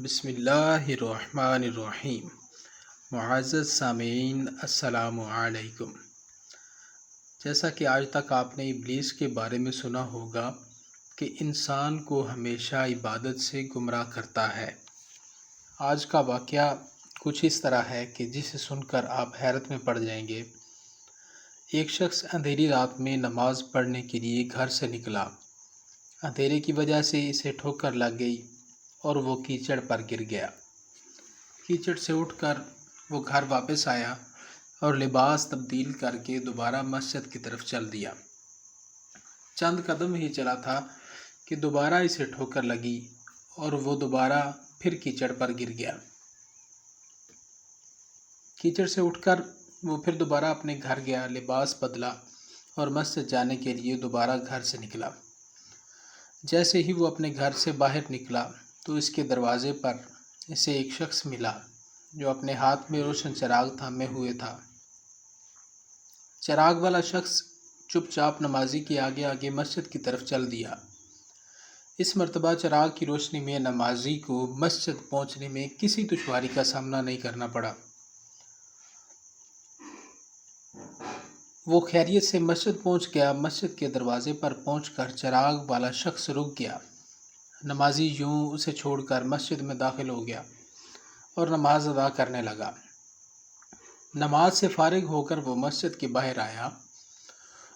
بسم اللہ الرحمن الرحیم۔ معزز سامعین، السلام علیکم۔ جیسا کہ آج تک آپ نے ابلیس کے بارے میں سنا ہوگا کہ انسان کو ہمیشہ عبادت سے گمراہ کرتا ہے۔ آج کا واقعہ کچھ اس طرح ہے کہ جسے سن کر آپ حیرت میں پڑ جائیں گے۔ ایک شخص اندھیری رات میں نماز پڑھنے کے لیے گھر سے نکلا۔ اندھیرے کی وجہ سے اسے ٹھوکر لگ گئی اور وہ کیچڑ پر گر گیا۔ کیچڑ سے اٹھ کر وہ گھر واپس آیا اور لباس تبدیل کر کے دوبارہ مسجد کی طرف چل دیا۔ چند قدم ہی چلا تھا کہ دوبارہ اسے ٹھوکر لگی اور وہ دوبارہ پھر کیچڑ پر گر گیا۔ کیچڑ سے اٹھ کر وہ پھر دوبارہ اپنے گھر گیا، لباس بدلا اور مسجد جانے کے لیے دوبارہ گھر سے نکلا۔ جیسے ہی وہ اپنے گھر سے باہر نکلا تو اس کے دروازے پر اسے ایک شخص ملا جو اپنے ہاتھ میں روشن چراغ تھامے ہوئے تھا۔ چراغ والا شخص چپ چاپ نمازی کے آگے آگے مسجد کی طرف چل دیا۔ اس مرتبہ چراغ کی روشنی میں نمازی کو مسجد پہنچنے میں کسی دشواری کا سامنا نہیں کرنا پڑا۔ وہ خیریت سے مسجد پہنچ گیا۔ مسجد کے دروازے پر پہنچ کر چراغ والا شخص رک گیا۔ نمازی یوں اسے چھوڑ کر مسجد میں داخل ہو گیا اور نماز ادا کرنے لگا۔ نماز سے فارغ ہو کر وہ مسجد کے باہر آیا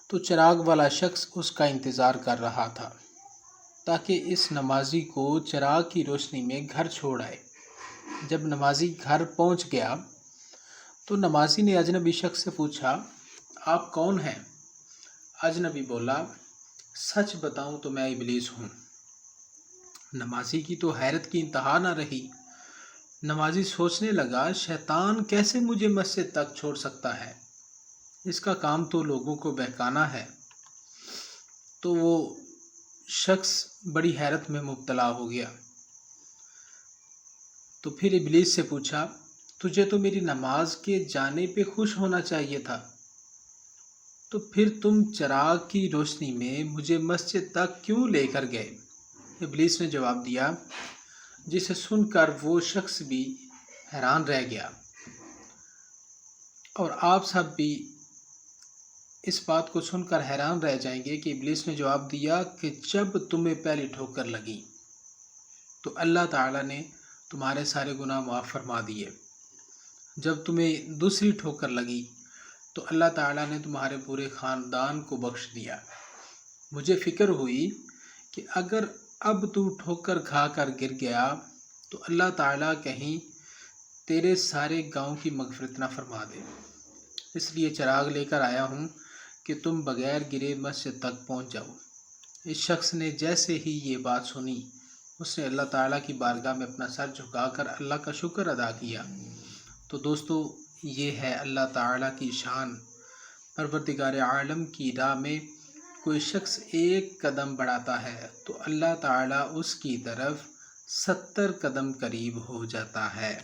تو چراغ والا شخص اس کا انتظار کر رہا تھا تاکہ اس نمازی کو چراغ کی روشنی میں گھر چھوڑ آئے۔ جب نمازی گھر پہنچ گیا تو نمازی نے اجنبی شخص سے پوچھا، آپ کون ہیں؟ اجنبی بولا، سچ بتاؤں تو میں ابلیس ہوں۔ نمازی کی تو حیرت کی انتہا نہ رہی۔ نمازی سوچنے لگا، شیطان کیسے مجھے مسجد تک چھوڑ سکتا ہے؟ اس کا کام تو لوگوں کو بہکانا ہے۔ تو وہ شخص بڑی حیرت میں مبتلا ہو گیا۔ تو پھر ابلیس سے پوچھا، تجھے تو میری نماز کے جانے پہ خوش ہونا چاہیے تھا، تو پھر تم چراغ کی روشنی میں مجھے مسجد تک کیوں لے کر گئے؟ ابلیس نے جواب دیا، جسے سن کر وہ شخص بھی حیران رہ گیا، اور آپ سب بھی اس بات کو سن کر حیران رہ جائیں گے کہ ابلیس نے جواب دیا کہ جب تمہیں پہلی ٹھوکر لگی تو اللہ تعالیٰ نے تمہارے سارے گناہ معاف فرما دیے۔ جب تمہیں دوسری ٹھوکر لگی تو اللہ تعالیٰ نے تمہارے پورے خاندان کو بخش دیا۔ مجھے فکر ہوئی کہ اگر اب تو ٹھوکر کھا کر گر گیا تو اللہ تعالیٰ کہیں تیرے سارے گاؤں کی مغفرت نہ فرما دے، اس لیے چراغ لے کر آیا ہوں کہ تم بغیر گرے مسجد تک پہنچ جاؤ۔ اس شخص نے جیسے ہی یہ بات سنی، اس نے اللہ تعالیٰ کی بارگاہ میں اپنا سر جھکا کر اللہ کا شکر ادا کیا۔ تو دوستو، یہ ہے اللہ تعالیٰ کی شان۔ پروردگار عالم کی راہ میں کوئی شخص ایک قدم بڑھاتا ہے تو اللہ تعالیٰ اس کی طرف 70 قدم قریب ہو جاتا ہے۔